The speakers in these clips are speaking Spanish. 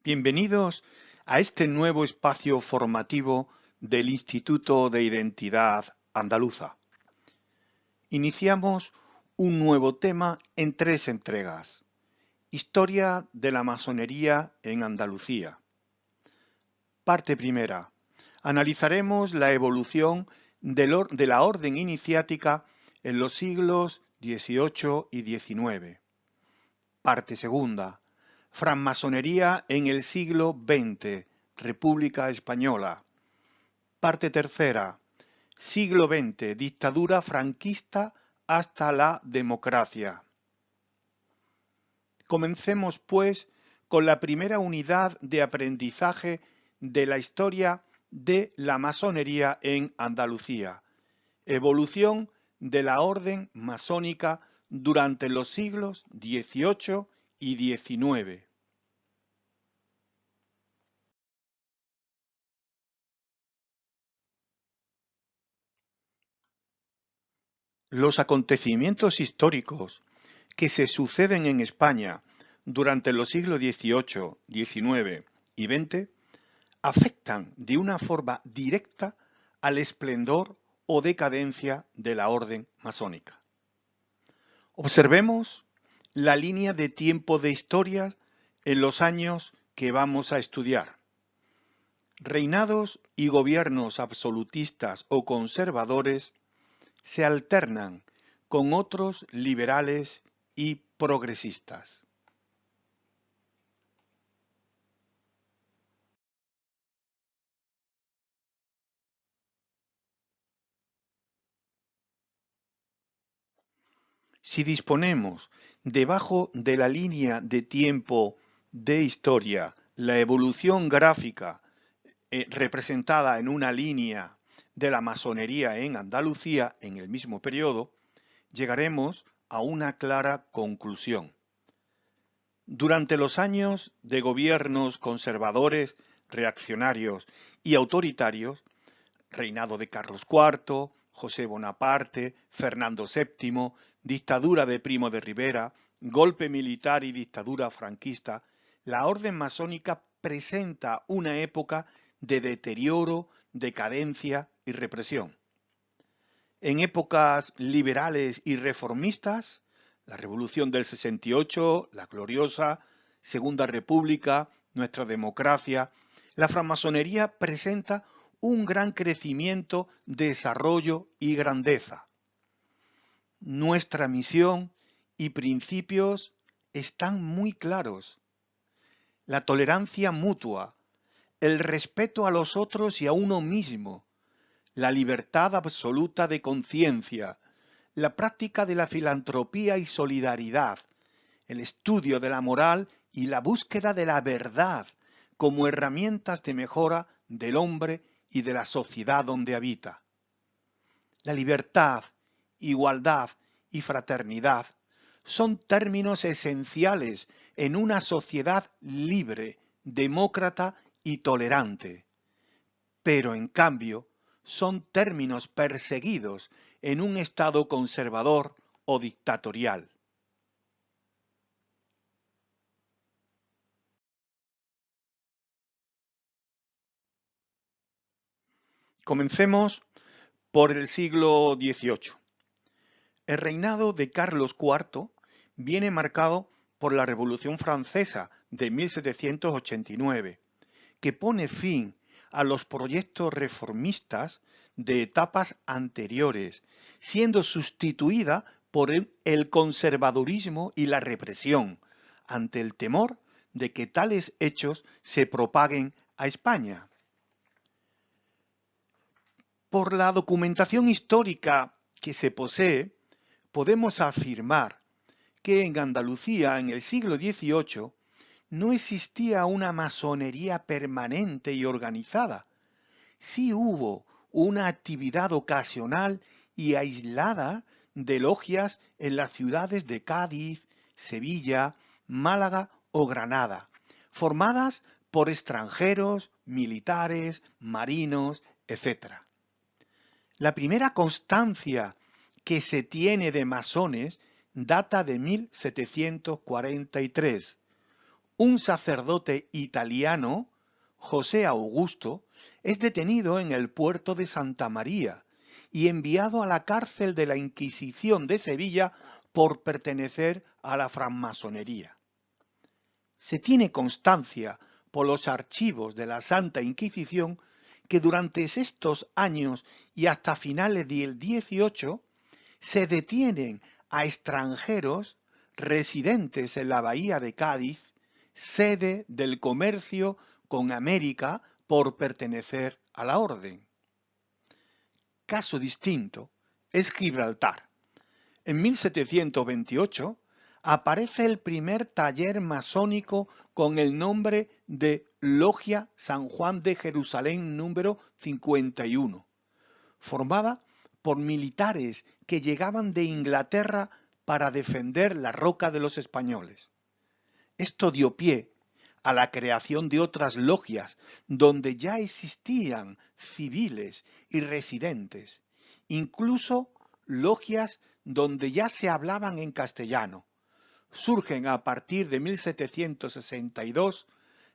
Bienvenidos a este nuevo espacio formativo del Instituto de Identidad Andaluza. Iniciamos un nuevo tema en 3 entregas. Historia de la masonería en Andalucía. Parte primera. Analizaremos la evolución de la orden iniciática en los siglos XVIII y XIX. Parte segunda. Francmasonería en el siglo XX, República Española. Parte tercera. Siglo XX, dictadura franquista hasta la democracia. Comencemos, pues, con la primera unidad de aprendizaje de la historia de la masonería en Andalucía. Evolución de la orden masónica durante los siglos XVIII y XIX. Los acontecimientos históricos que se suceden en España durante los siglos XVIII, XIX y XX afectan de una forma directa al esplendor o decadencia de la orden masónica. Observemos la línea de tiempo de historia en los años que vamos a estudiar. Reinados y gobiernos absolutistas o conservadores se alternan con otros liberales y progresistas. Si disponemos debajo de la línea de tiempo de historia la evolución gráfica representada en una línea de la masonería en Andalucía en el mismo periodo, llegaremos a una clara conclusión. Durante los años de gobiernos conservadores, reaccionarios y autoritarios, reinado de Carlos IV, José Bonaparte, Fernando VII, dictadura de Primo de Rivera, golpe militar y dictadura franquista, la orden masónica presenta una época de deterioro, decadencia y represión. En épocas liberales y reformistas, la Revolución del 68, la gloriosa Segunda República, nuestra democracia, la francmasonería presenta un gran crecimiento, desarrollo y grandeza. Nuestra misión y principios están muy claros. La tolerancia mutua, el respeto a los otros y a uno mismo, la libertad absoluta de conciencia, la práctica de la filantropía y solidaridad, el estudio de la moral y la búsqueda de la verdad como herramientas de mejora del hombre y de la sociedad donde habita. La libertad, igualdad y fraternidad son términos esenciales en una sociedad libre, demócrata y tolerante. Pero, en cambio, son términos perseguidos en un Estado conservador o dictatorial. Comencemos por el siglo XVIII. El reinado de Carlos IV viene marcado por la Revolución Francesa de 1789, que pone fin a los proyectos reformistas de etapas anteriores, siendo sustituida por el conservadurismo y la represión, ante el temor de que tales hechos se propaguen a España. Por la documentación histórica que se posee, podemos afirmar que en Andalucía en el siglo XVIII no existía una masonería permanente y organizada. Sí hubo una actividad ocasional y aislada de logias en las ciudades de Cádiz, Sevilla, Málaga o Granada, formadas por extranjeros, militares, marinos, etc. La primera constancia que se tiene de masones data de 1743, un sacerdote italiano, José Augusto, es detenido en el puerto de Santa María y enviado a la cárcel de la Inquisición de Sevilla por pertenecer a la francmasonería. Se tiene constancia por los archivos de la Santa Inquisición que durante estos años y hasta finales del 18 se detienen a extranjeros residentes en la bahía de Cádiz, sede del comercio con América por pertenecer a la orden. Caso distinto es Gibraltar. En 1728 aparece el primer taller masónico con el nombre de Logia San Juan de Jerusalén número 51, formada por militares que llegaban de Inglaterra para defender la roca de los españoles. Esto dio pie a la creación de otras logias donde ya existían civiles y residentes, incluso logias donde ya se hablaban en castellano. Surgen a partir de 1762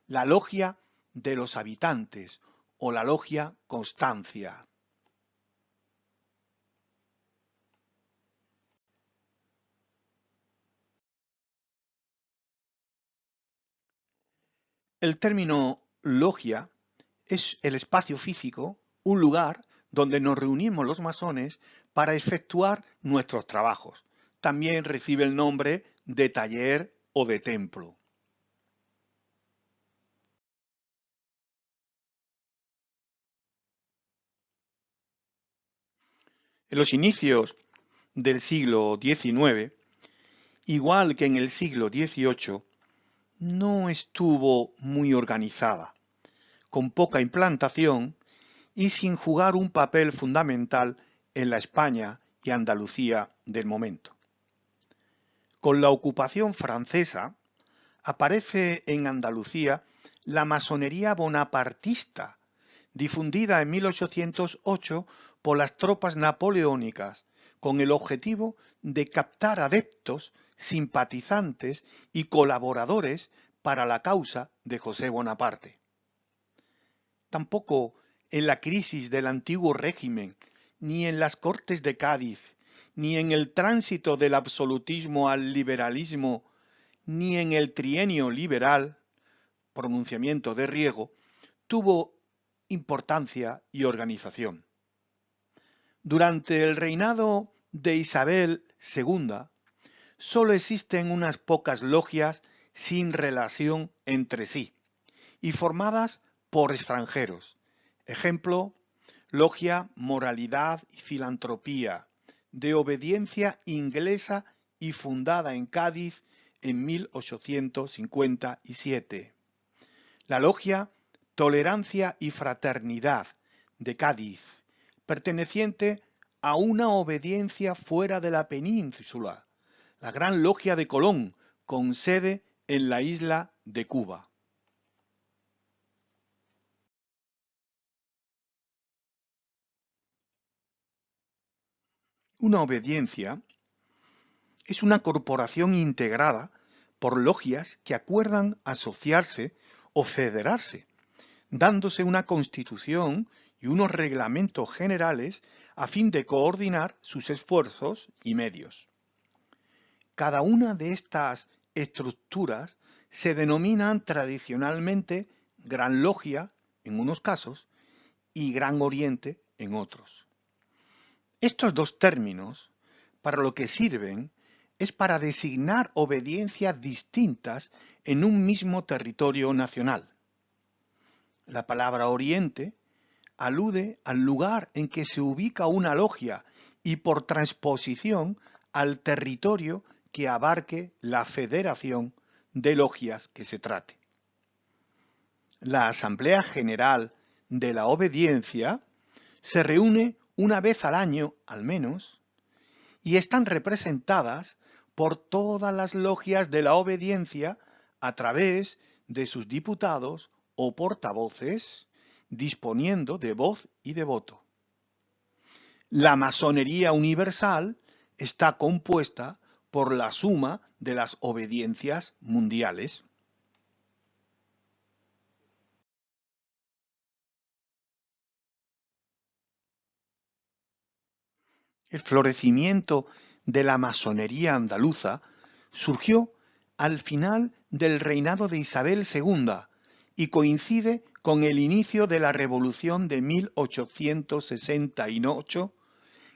la Logia de los Habitantes o la Logia Constancia. El término logia es el espacio físico, un lugar donde nos reunimos los masones para efectuar nuestros trabajos. También recibe el nombre de taller o de templo. En los inicios del siglo XIX, igual que en el siglo XVIII, no estuvo muy organizada, con poca implantación y sin jugar un papel fundamental en la España y Andalucía del momento. Con la ocupación francesa, aparece en Andalucía la masonería bonapartista, difundida en 1808 por las tropas napoleónicas, con el objetivo de captar adeptos, simpatizantes y colaboradores para la causa de José Bonaparte. Tampoco en la crisis del antiguo régimen, ni en las Cortes de Cádiz, ni en el tránsito del absolutismo al liberalismo, ni en el trienio liberal, pronunciamiento de Riego, tuvo importancia y organización. Durante el reinado de Isabel II, solo existen unas pocas logias sin relación entre sí y formadas por extranjeros. Ejemplo, Logia Moralidad y Filantropía, de obediencia inglesa y fundada en Cádiz en 1857. La Logia Tolerancia y Fraternidad, de Cádiz, perteneciente a una obediencia fuera de la península, la Gran Logia de Colón, con sede en la isla de Cuba. Una obediencia es una corporación integrada por logias que acuerdan asociarse o federarse, dándose una constitución y unos reglamentos generales a fin de coordinar sus esfuerzos y medios. Cada una de estas estructuras se denominan tradicionalmente Gran Logia en unos casos y Gran Oriente en otros. Estos dos términos, para lo que sirven, es para designar obediencias distintas en un mismo territorio nacional. La palabra Oriente alude al lugar en que se ubica una logia y por transposición al territorio que abarque la federación de logias que se trate. La Asamblea General de la Obediencia se reúne una vez al año, al menos, y están representadas por todas las logias de la obediencia a través de sus diputados o portavoces, disponiendo de voz y de voto. La masonería universal está compuesta por la suma de las obediencias mundiales. El florecimiento de la masonería andaluza surgió al final del reinado de Isabel II y coincide con el inicio de la Revolución de 1868,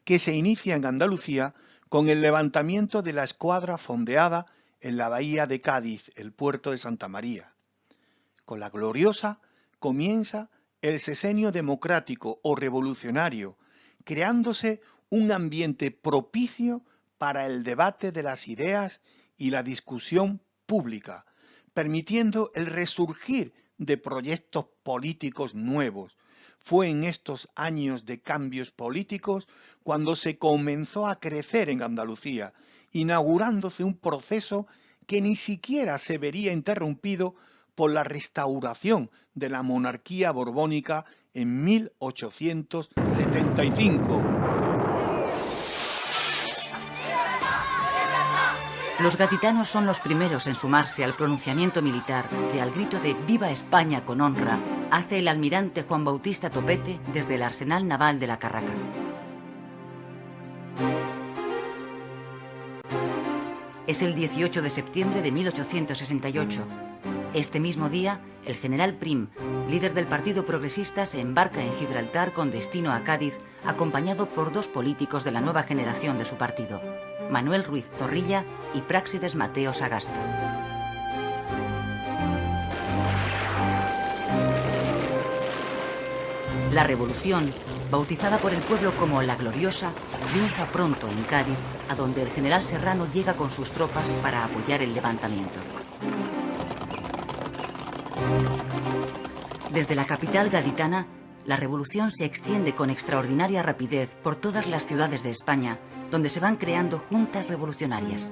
que se inicia en Andalucía con el levantamiento de la escuadra fondeada en la bahía de Cádiz, el puerto de Santa María. Con la gloriosa comienza el sesenio democrático o revolucionario, creándose un ambiente propicio para el debate de las ideas y la discusión pública, permitiendo el resurgir de proyectos políticos nuevos. Fue en estos años de cambios políticos cuando se comenzó a crecer en Andalucía, inaugurándose un proceso que ni siquiera se vería interrumpido por la restauración de la monarquía borbónica en 1875. Los gaditanos son los primeros en sumarse al pronunciamiento militar que, al grito de «Viva España con honra», hace el almirante Juan Bautista Topete desde el arsenal naval de la Carraca. Es el 18 de septiembre de 1868. Este mismo día, el general Prim, líder del Partido Progresista, se embarca en Gibraltar con destino a Cádiz, acompañado por dos políticos de la nueva generación de su partido, Manuel Ruiz Zorrilla y Práxides Mateo Sagasta. La revolución, bautizada por el pueblo como La Gloriosa, triunfa pronto en Cádiz, a donde el general Serrano llega con sus tropas para apoyar el levantamiento. Desde la capital gaditana, la revolución se extiende con extraordinaria rapidez por todas las ciudades de España, donde se van creando juntas revolucionarias.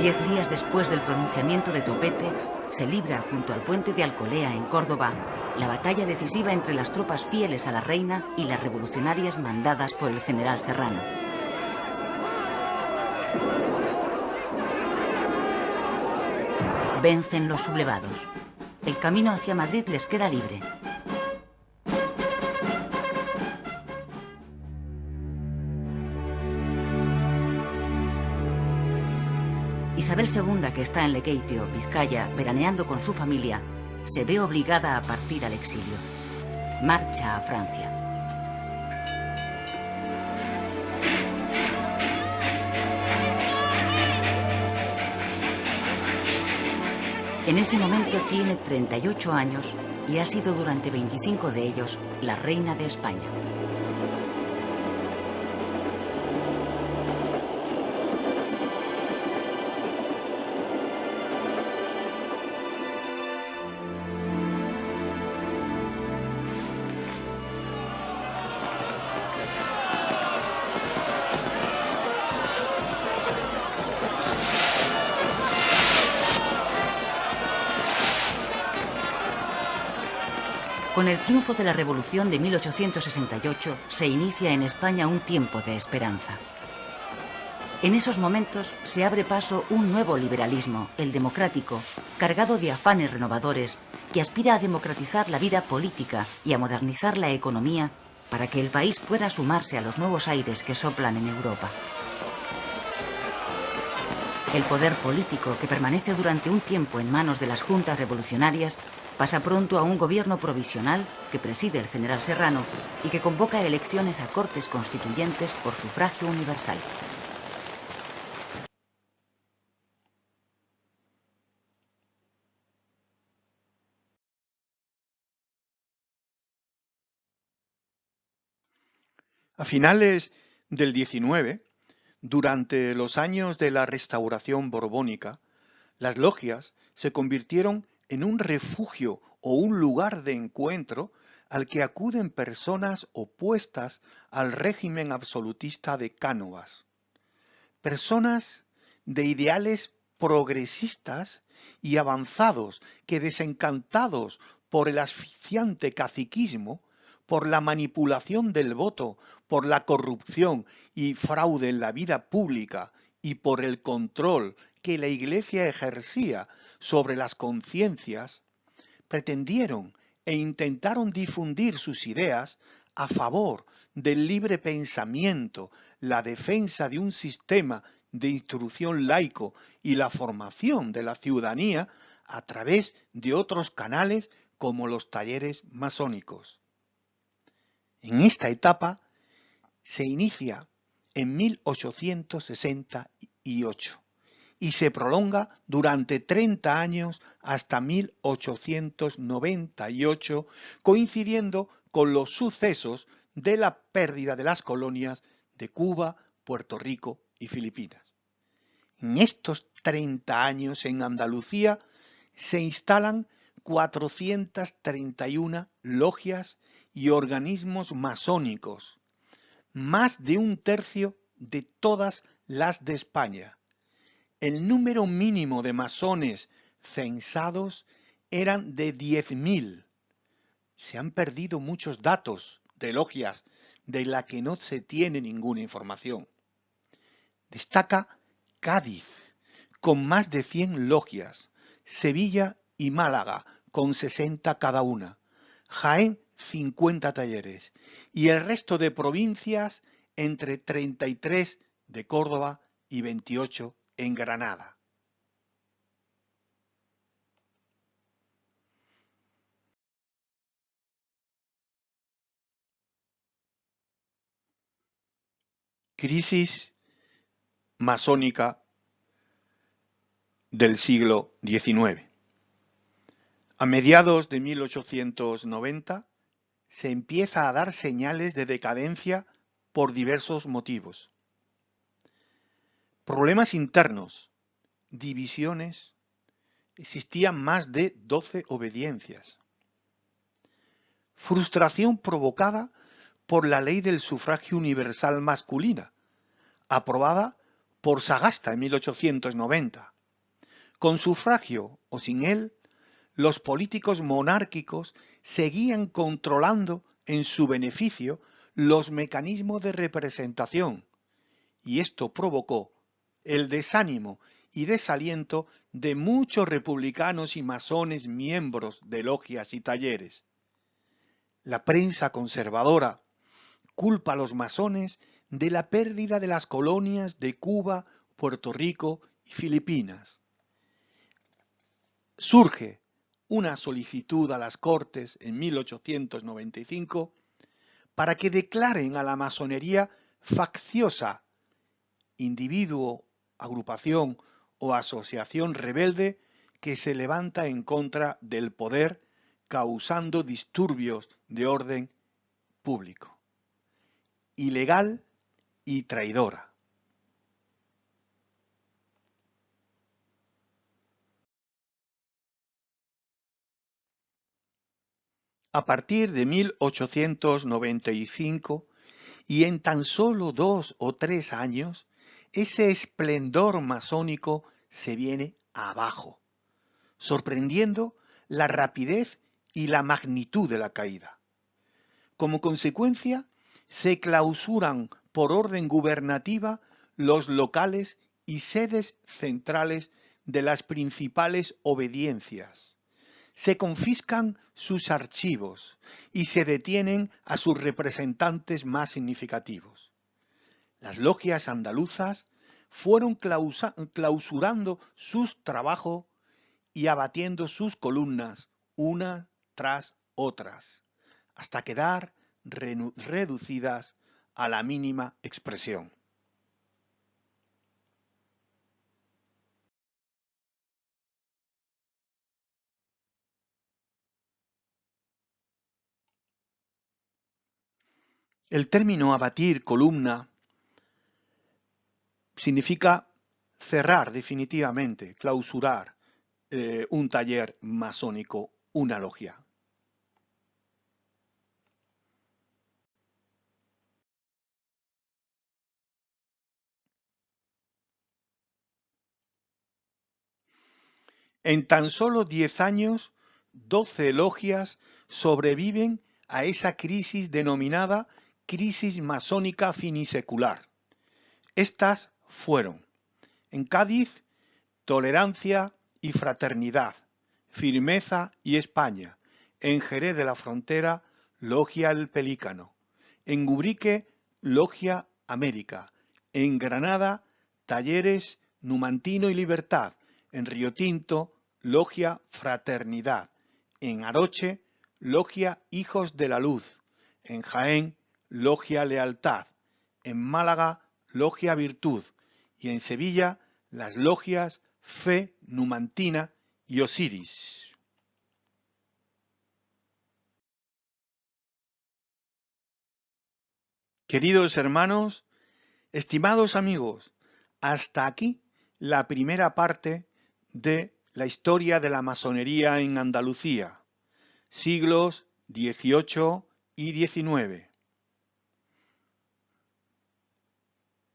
10 días después del pronunciamiento de Topete, se libra junto al puente de Alcolea, en Córdoba, la batalla decisiva entre las tropas fieles a la reina y las revolucionarias mandadas por el general Serrano. Vencen los sublevados. El camino hacia Madrid les queda libre. Isabel II, que está en Lekeitio, Vizcaya, veraneando con su familia, se ve obligada a partir al exilio. Marcha a Francia. En ese momento tiene 38 años y ha sido durante 25 de ellos la reina de España. Con el triunfo de la Revolución de 1868 se inicia en España un tiempo de esperanza. En esos momentos se abre paso un nuevo liberalismo, el democrático, cargado de afanes renovadores, que aspira a democratizar la vida política y a modernizar la economía para que el país pueda sumarse a los nuevos aires que soplan en Europa. El poder político, que permanece durante un tiempo en manos de las juntas revolucionarias, pasa pronto a un gobierno provisional que preside el general Serrano y que convoca elecciones a Cortes Constituyentes por sufragio universal. A finales del XIX, durante los años de la Restauración borbónica, las logias se convirtieron en un refugio o un lugar de encuentro al que acuden personas opuestas al régimen absolutista de Cánovas. Personas de ideales progresistas y avanzados que, desencantados por el asfixiante caciquismo, por la manipulación del voto, por la corrupción y fraude en la vida pública y por el control que la Iglesia ejercía sobre las conciencias, pretendieron e intentaron difundir sus ideas a favor del libre pensamiento, la defensa de un sistema de instrucción laico y la formación de la ciudadanía a través de otros canales como los talleres masónicos. En esta etapa se inicia en 1868 y se prolonga durante 30 años hasta 1898, coincidiendo con los sucesos de la pérdida de las colonias de Cuba, Puerto Rico y Filipinas. En estos 30 años en Andalucía se instalan 431 logias y organismos masónicos, más de un tercio de todas las de España. El número mínimo de masones censados eran de 10.000. Se han perdido muchos datos de logias de la que no se tiene ninguna información. Destaca Cádiz, con más de 100 logias, Sevilla y Málaga, con 60 cada una, Jaén, 50 talleres, y el resto de provincias entre 33 de Córdoba y 28 en Granada. Crisis masónica del siglo XIX. A mediados de 1890 se empieza a dar señales de decadencia por diversos motivos. Problemas internos, divisiones, existían más de 12 obediencias. Frustración provocada por la ley del sufragio universal masculina, aprobada por Sagasta en 1890. Con sufragio o sin él, los políticos monárquicos seguían controlando en su beneficio los mecanismos de representación, y esto provocó el desánimo y desaliento de muchos republicanos y masones miembros de logias y talleres. La prensa conservadora culpa a los masones de la pérdida de las colonias de Cuba, Puerto Rico y Filipinas. Surge una solicitud a las Cortes en 1895 para que declaren a la masonería facciosa, individuo, agrupación o asociación rebelde que se levanta en contra del poder causando disturbios de orden público, ilegal y traidora. A partir de 1895 y en tan solo 2 o 3 años, ese esplendor masónico se viene abajo, sorprendiendo la rapidez y la magnitud de la caída. Como consecuencia, se clausuran por orden gubernativa los locales y sedes centrales de las principales obediencias. Se confiscan sus archivos y se detienen a sus representantes más significativos. Las logias andaluzas fueron clausurando sus trabajos y abatiendo sus columnas, una tras otras, hasta quedar reducidas a la mínima expresión. El término abatir columna significa cerrar definitivamente, clausurar un taller masónico, una logia. En tan solo 10 años, 12 logias sobreviven a esa crisis denominada crisis masónica finisecular. Estas fueron, en Cádiz, Tolerancia y Fraternidad, Firmeza y España; en Jerez de la Frontera, Logia El Pelícano; En Ubrique, Logia América. En Granada, Talleres Numantino y Libertad. En Río Tinto, Logia Fraternidad. En Aroche, Logia Hijos de la Luz. En Jaén, Logia Lealtad. En Málaga, Logia Virtud. Y en Sevilla, las logias Fe Numantina y Osiris. Queridos hermanos, estimados amigos, hasta aquí la primera parte de la historia de la masonería en Andalucía, siglos XVIII y XIX.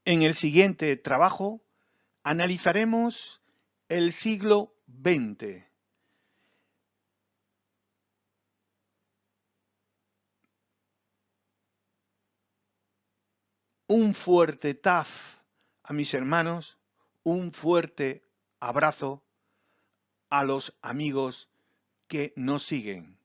En el siguiente trabajo analizaremos el siglo XX. Un fuerte taf a mis hermanos, un fuerte abrazo a los amigos que nos siguen.